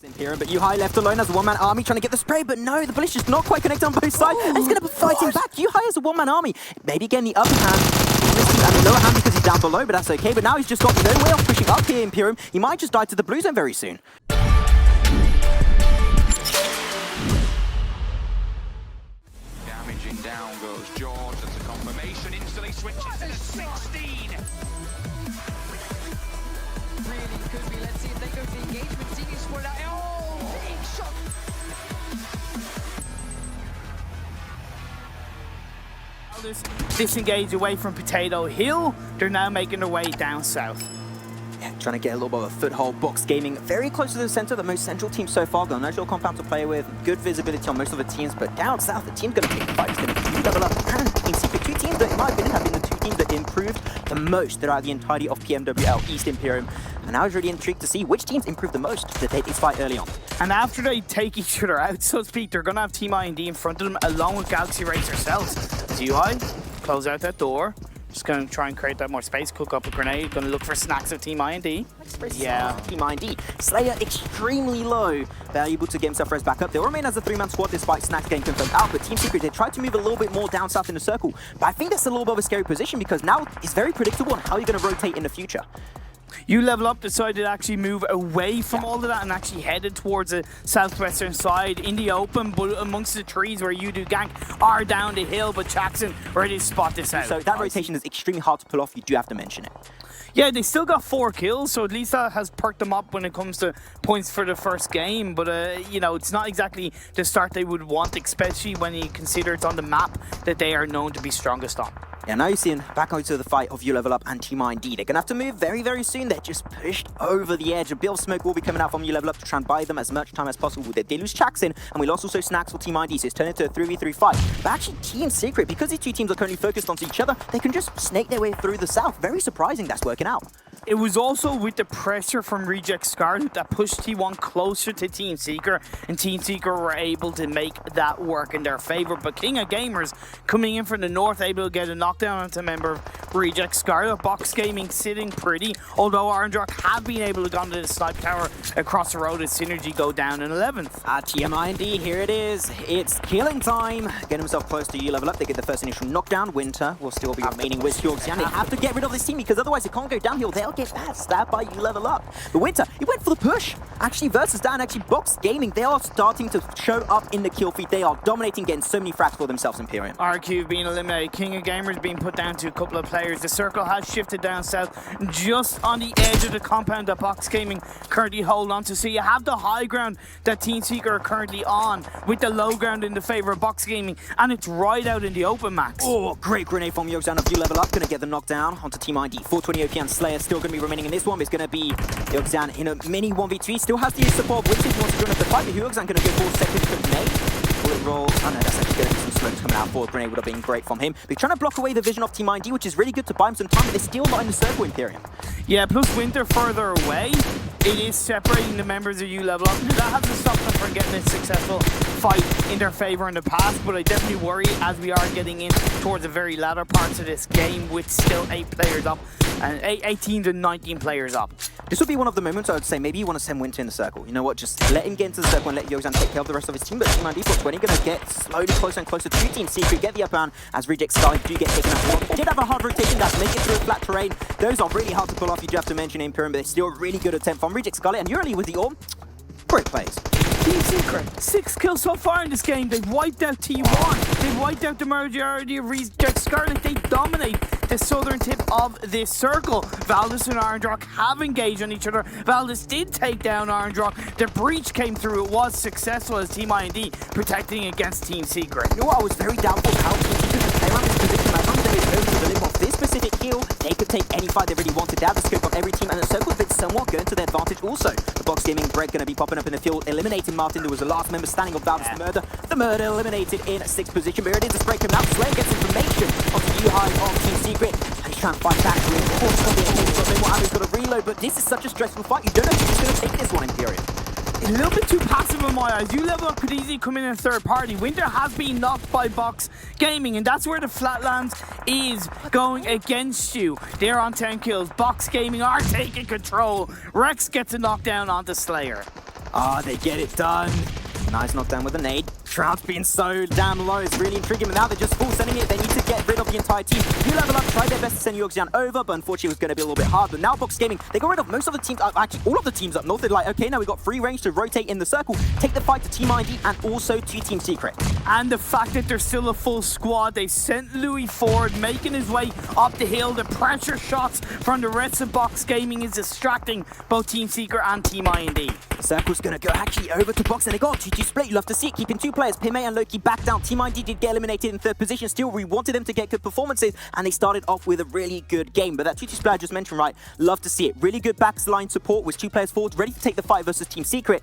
Imperium, but uHigh left alone as a one-man army trying to get the spray, but no, the Blitz just not quite connected on both sides, and he's going to be fighting back. uHigh as a one-man army, maybe getting the upper hand, and the lower hand because he's down below, but that's okay. But now he's just got no way of pushing up here, Imperium. He might just die to the blue zone very soon. Damaging down goes George, that's a confirmation, instantly switches to 16. Really could be. Let's see if they go to the engagement. Seeing spread out. Oh, big shot. Disengage away from Potato Hill. They're now making their way down south. Yeah, trying to get a little bit of a foothold. Box Gaming very close to the center, the most central team so far. Got a nice little compound to play with, good visibility on most of the teams, but down south, the team's going to take the fight. It's going to level up and Team Secret. Two teams that, in my opinion, have been the two teams that improved the most throughout the entirety of PMWL East Imperium. And I was really intrigued to see which teams improved the most to take this fight early on. And after they take each other out, so to speak, they're going to have Team I&D in front of them, along with Galaxy Race themselves. As uHigh close out that door. Just going to try and create that more space, cook up a grenade, going to look for snacks of Team I&D. Yeah, Team I&D. Slayer extremely low, valuable to get himself res back up. They'll remain as a three-man squad despite Snacks getting confirmed out, but Team Secret, they tried to move a little bit more down south in the circle. But I think that's a little bit of a scary position because now it's very predictable on how you're going to rotate in the future. uLevelUp decided to actually move away from all of that and actually headed towards the southwestern side in the open, but amongst the trees where you do gank are down the hill, but Jackson ready to spot this out. So that rotation is extremely hard to pull off, you do have to mention it. Yeah, they still got 4 kills, so at least that has perked them up when it comes to points for the first game. But, you know, it's not exactly the start they would want, especially when you consider it's on the map that they are known to be strongest on. Yeah, now you're seeing back onto the fight of uLevelUp and Team I&D. They're going to have to move very, very soon. They're just pushed over the edge. A bit of smoke will be coming out from uLevelUp to try and buy them as much time as possible. They lose Jackson, and we lost also Snacks for Team I&D, so it's turned into a 3v3 fight. But actually, Team Secret, because these two teams are currently focused onto each other, they can just snake their way through the south. Very surprising that's working out. It was also with the pressure from Reject Scarlet that pushed T1 closer to Team Seeker, and Team Seeker were able to make that work in their favor. But King of Gamers coming in from the north, able to get a knockdown onto a member of Reject Scarlet. Box Gaming sitting pretty, although Orange Rock have been able to go to the snipe tower across the road as Synergy go down in 11th. Team I&D, here it is. It's killing time. Get himself close to uLevelUp. They get the first initial knockdown. Winter will still be remaining with Hyogxian. They have to get rid of this team because otherwise it can't go downhill. They'll get stabbed by uLevelUp. But Winter, he went for the push. Actually, versus Dan, actually Box Gaming, they are starting to show up in the kill feed. They are dominating, getting so many frags for themselves, Imperium. RQ being eliminated. King of Gamers being put down to a couple of players. The circle has shifted down south, just on the edge of the compound that Box Gaming currently hold on to. So you have the high ground that Team Seeker are currently on, with the low ground in the favor of Box Gaming, and it's right out in the open, Max. Oh, great grenade from Hyogxian of uLevelUp. Going to get the knockdown onto Team I&D. 420 OP and Slayer still going to be remaining in this one. It's going to be Hyogxian in a mini 1v2. Still has to use support of Winter if he wants to join up the fight, but Hyogxian going to go for second grenade. Bullet roll. Oh no, that's actually going to be some smokes coming out. Forward grenade would have been great from him. But he's trying to block away the vision of Team I&D, which is really good to buy him some time, but they're still not in the circle, Imperium. Yeah, plus Winter further away, it is separating the members of uLevelUp. That hasn't stopped them from getting a successful fight in their favor in the past, but I definitely worry as we are getting in towards the very latter parts of this game with still 8 players up, and 18 to 19 players up. This would be one of the moments I would say maybe you want to send Winter in the circle. You know what, just let him get into the circle and let Hyogxian take care of the rest of his team. But Team I&D for 20 going to get slowly closer and closer to Team Secret, get the upper hand as Reject Scarlet do get taken out. Did have a hard rotation, that's make it through flat terrain. Those are really hard to pull off, you do have to mention Imperium, but it's still a really good attempt from Reject Scarlet, and you're early with the orb. Great plays. Team Secret, 6 kills so far in this game. They've wiped out T1. They've wiped out the majority of Reject Scarlet. They dominate the southern tip of this circle. Valdez and Orange Rock have engaged on each other. Valdez did take down Orange Rock. The breach came through. It was successful as Team I&D protecting against Team Secret. You know what, I was very doubtful how Team Secret could play around this position. As long as they were able to deliver off this specific kill, they could take any fight they really wanted. They have the scope of every team, and the circle has been somewhat going to their advantage also. The Box Gaming break going to be popping up in the field, eliminating Martin, who was the last member standing of Valdez the murder eliminated in 6th position. But here it is, the spray coming out. Slayer gets information onto uHigh of Team Secret, and he's trying to fight back. He's got a reload, but this is such a stressful fight. You don't know if he's going to take this one, Imperium. A little bit too passive in my eyes. uLevelUp could easily come in a third party. Winter has been knocked by Box Gaming, and that's where the Flatlands is going against you. They're on 10 kills. Box Gaming are taking control. Rex gets a knockdown onto Slayer. Ah, they get it done. Nice knockdown with a nade. Shroud's being so damn low. It's really intriguing. But now they're just full sending it. They need to get rid of the entire team. You level up, tried their best to send Yorkshire over, but unfortunately it was going to be a little bit hard. But now Box Gaming, they got rid of most of the teams, actually all of the teams up north. They're like, okay, now we've got free range to rotate in the circle, take the fight to Team ID and also to Team Secret. And the fact that they're still a full squad, they sent Louis forward, making his way up the hill. The pressure shots from the rest of Box Gaming is distracting both Team Secret and Team IND. Circle's going to go actually over to Box and they got 2-2 split. You love to see it, keeping two players. Pime and Loki back down. Team ID did get eliminated in third position. Still, we wanted them to get good performances and they started off with a really good game. But that 2-2 split I just mentioned, right, love to see it. Really good backline support with two players forward, ready to take the fight versus Team Secret.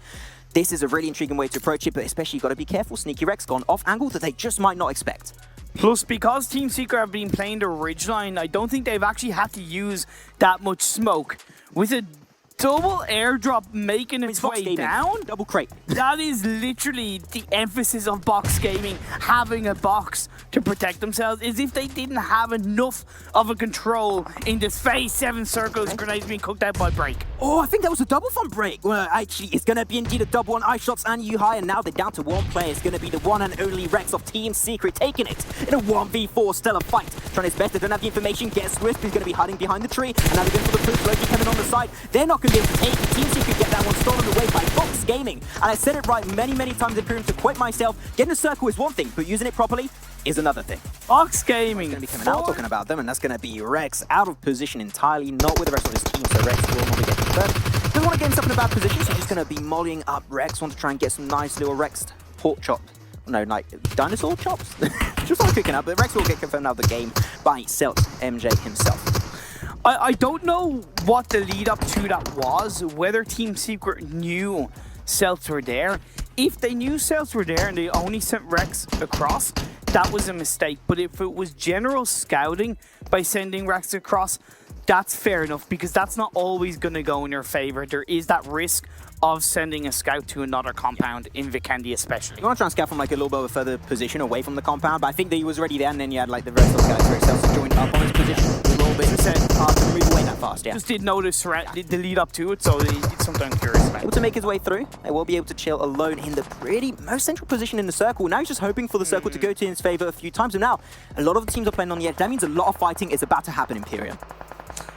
This is a really intriguing way to approach it, but especially you've got to be careful. Sneaky Rex gone off angle that they just might not expect. Plus, because Team Secret have been playing the ridge line, I don't think they've actually had to use that much smoke. With a double airdrop making its way down, double crate. That is literally the emphasis of Box Gaming, having a box to protect themselves, as if they didn't have enough of a control in this phase 7 circles. Grenades being cooked out by Break. Oh, I think that was a double from Break. Well, actually, it's going to be indeed a double on iShots and uHigh, and now they're down to one player. It's going to be the one and only Rex of Team Secret taking it in a 1v4 stellar fight. Trying his best, they don't have the information. Gets Swift, who's going to be hiding behind the tree, and now they're going for the push. Loki coming on the side. They're not going to be able to take it. Team Secret get that one stolen away by Box Gaming. And I said it right many times in Imperium to quote myself, getting a circle is one thing, but using it properly is another thing. Box Gaming Going to be coming out talking about them, and that's going to be Rex out of position entirely, not with the rest of his team, so Rex will not be getting third. Doesn't want to get himself in a bad position, so he's just going to be mollying up Rex. Want to try and get some nice little Rex pork chop. No, like dinosaur chops? Just want to cooking up, but Rex will get confirmed out of the game by Celt MJ himself. I don't know what the lead up to that was, whether Team Secret knew Celts were there. If they knew Celts were there and they only sent Rex across, that was a mistake. But if it was general scouting by sending Rex across, that's fair enough, because that's not always going to go in your favor. There is that risk of sending a scout to another compound, in Vikendi especially. You want to try and scout from like a little bit of a further position away from the compound, but I think that he was already there, and then you had like the rest of the guys for himself to join up on his position a little bit. It's hard to move away that fast, yeah. Just did notice the lead up to it, so it's something I'm curious about. Able to make his way through. They will be able to chill alone in the pretty most central position in the circle. Now he's just hoping for the circle to go to his favor a few times, and now a lot of the teams are playing on the edge. That means a lot of fighting is about to happen, Imperium.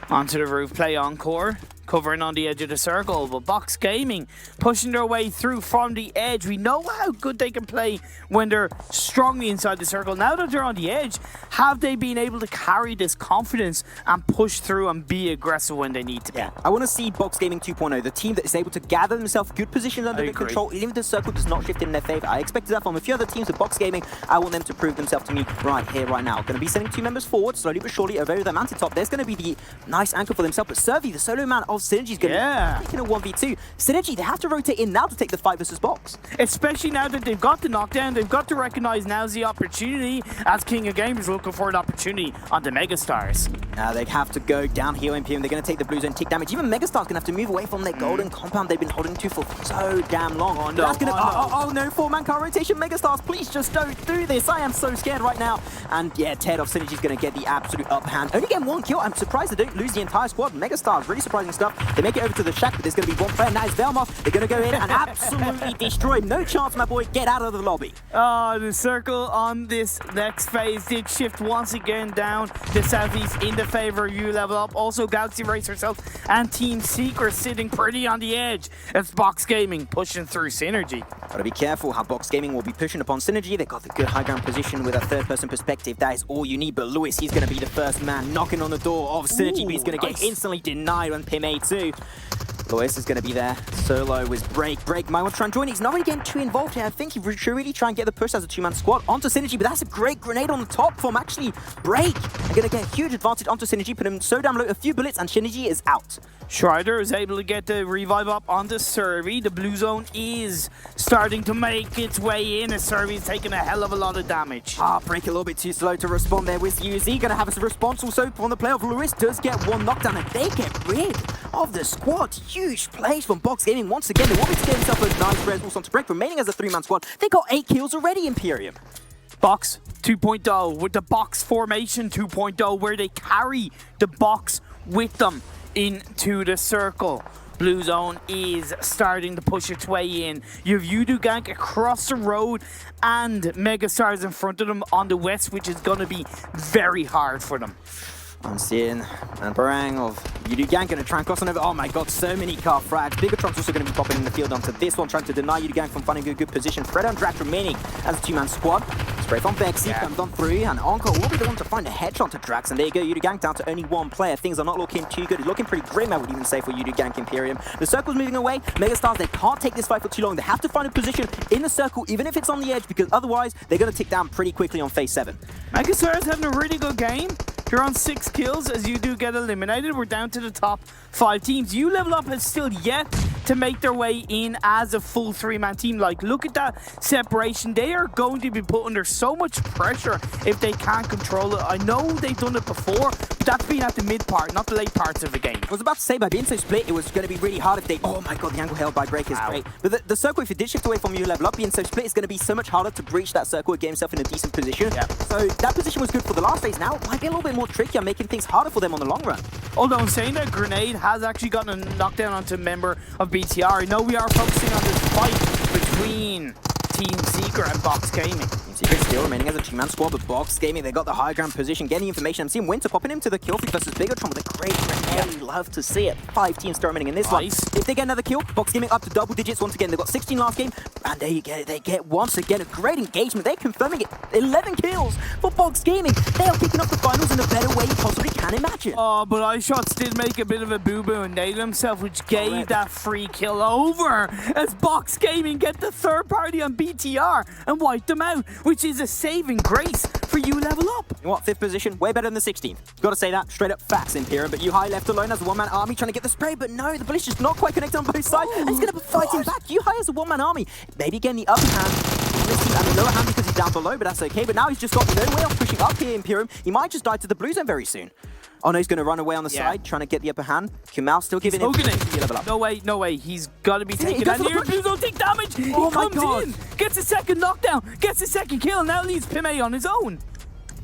Onto the roof, play encore, covering on the edge of the circle, but Box Gaming pushing their way through from the edge. We know how good they can play when they're strongly inside the circle. Now that they're on the edge, have they been able to carry this confidence and push through and be aggressive when they need to be? Yeah, I want to see Box Gaming 2.0, the team that is able to gather themselves good positions under control, even if the circle does not shift in their favor. I expected that from a few other teams, but Box Gaming, I want them to prove themselves to me right here, right now. Going to be sending two members forward, slowly but surely, over the mountain top. There's going to be the nice anchor for themselves, but Servi, the solo man of Synergy, is going to be taking a 1v2. Synergy, they have to rotate in now to take the fight versus Box. Especially now that they've got the knockdown, they've got to recognize now's the opportunity, as King of Gamers looking for an opportunity on the Megastars. Now they have to go down here in PM. They're going to take the blue zone, take damage. Even Megastar's going to have to move away from their golden compound they've been holding to for so damn long. Oh no, that's gonna, oh no, 4-man car rotation. Megastars, please just don't do this. I am so scared right now. And yeah, Ted of Synergy is going to get the absolute upper hand. Only getting one kill. I'm surprised they don't lose the entire squad. Megastars, really surprising stuff. They make it over to the shack, but there's going to be one player. Now it's Velmoth. They're going to go in and absolutely destroy him. No chance, my boy. Get out of the lobby. Oh, the circle on this next phase did shift once again down the southeast in the favor of you level up. Also, Galaxy Race herself and Team Secret sitting pretty on the edge as Box Gaming pushing through Synergy. Gotta be careful how Box Gaming will be pushing upon Synergy. They've got the good high ground position with a third-person perspective. That is all you need. But Lewis, he's going to be the first man knocking on the door of Synergy, but he's going to get instantly denied on Pim A2. Lewis is going to be there. Solo with Break. Break might want to try and join. He's not really getting too involved here. I think he should really try and get the push as a two-man squad onto Synergy, but that's a great grenade on the top from actually Break. They're going to get a huge advantage onto Synergy, put him so damn low, a few bullets, and Synergy is out. Strider is able to get the revive up onto Servi. The blue zone is starting to make its way in as Servi is taking a hell of a lot of damage. Break a little bit too slow to respond there with UZ. Going to have a response also from the play of Lewis. Does get one knockdown and they get rid of the squad. Huge plays from Box Gaming once again. They want me to get himself a nice res also onto Break. Remaining as a three-man squad. They got 8 kills already, Imperium. Box 2.0 with the box formation 2.0 where they carry the box with them into the circle. Blue Zone is starting to push its way in. You have uDugank across the road and Megastars in front of them on the west, which is going to be very hard for them. I'm seeing and Barang of uDugank going to try and cross on over. Oh my god, so many car frags. Bigatron's also going to be popping in the field onto this one, trying to deny uDugank from finding a good position. Fred and Drax remaining as a two-man squad. Spray from Vexy comes on through, and Onko will be the one to find a headshot to Drax. And there you go, uDugank down to only one player. Things are not looking too good. It's looking pretty grim, I would even say, for uDugank Imperium. The circle's moving away. Megastars, they can't take this fight for too long. They have to find a position in the circle, even if it's on the edge, because otherwise they're going to tick down pretty quickly on phase 7. Megastars having a really good game. They're on 6 kills as you do get eliminated. We're down to the top 5 teams. uLevelUp has still yet to make their way in as a full 3-man team. Like, look at that separation. They are going to be put under so much pressure if they can't control it. I know they've done it before, but that's been at the mid part, not the late parts of the game. I was about to say, by being so split, it was going to be really hard if they... Oh my god, the angle held by Break is great. But the circle, if it did shift away from uLevelUp, being so split, it's going to be so much harder to breach that circle and get himself in a decent position. Yeah. So that position was good for the last phase. Now it might be a little bit more trickier, making things harder for them on the long run. Although I'm saying that Grenade has actually gotten a knockdown onto a member of BTR. I know we are focusing on this fight between Team Seeker and Box Gaming. Team Seeker still remaining as a 2-man squad, but Box Gaming, they got the high ground position, getting information. I'm seeing Winter popping into the kill feed versus Bigatron with a great grenade. You love to see it. 5 teams still remaining in this one. If they get another kill, Box Gaming up to double digits once again. They've got 16 last game, and they get once again a great engagement. They're confirming it. 11 kills for Box Gaming. They are kicking off the finals in a better way you possibly can imagine. Oh, but iShots did make a bit of a boo-boo and nailed himself, which gave that free kill over as Box Gaming get the third party on BTR and wipe them out, which is a saving grace for uLevelUp. You know what? 5th position, way better than the 16th. Gotta say that, straight up facts, Imperium. But uHigh left alone as a 1-man army trying to get the spray, but no, the bullet's just not quite connected on both sides, and he's gonna be fighting back. uHigh as a 1-man army, maybe getting the upper hand and the lower hand because he's down below, but that's okay. But now he's just got no way of pushing up here, Imperium. He might just die to the blue zone very soon. Oh no, he's going to run away on the side, trying to get the upper hand. Kumal still giving him it. No way, no way. He's got to be taken out here. Blue zone take damage. Oh he comes in, gets a second knockdown, gets a second kill, now leaves Pime on his own.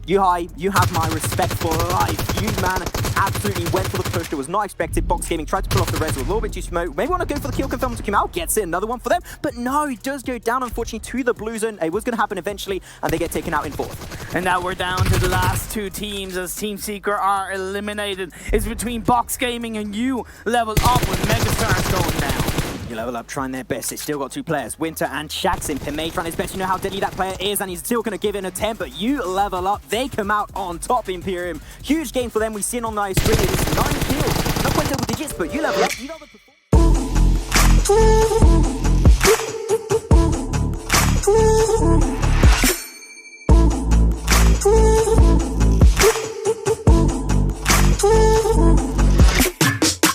uHigh, you have my respect for life. You, man, absolutely went for the push that was not expected. Box Gaming tried to pull off the res with a little bit too smoke. Maybe want to go for the kill confirm to Kumal. Gets it, another one for them. But no, he does go down, unfortunately, to the blue zone. It was going to happen eventually, and they get taken out in 4th. And now we're down to the last 2 teams as Team Seeker are eliminated. It's between Box Gaming and uLevelUp with Megastars going down. uLevelUp trying their best. They still got 2 players, Winter and Shaxin. Pime trying his best. You know how deadly that player is, and he's still going to give it an attempt. But uLevelUp, they come out on top, Imperium. Huge game for them. We've seen on the screen. It is 9 kills. Not quite double digits, but uLevelUp, you know the performance.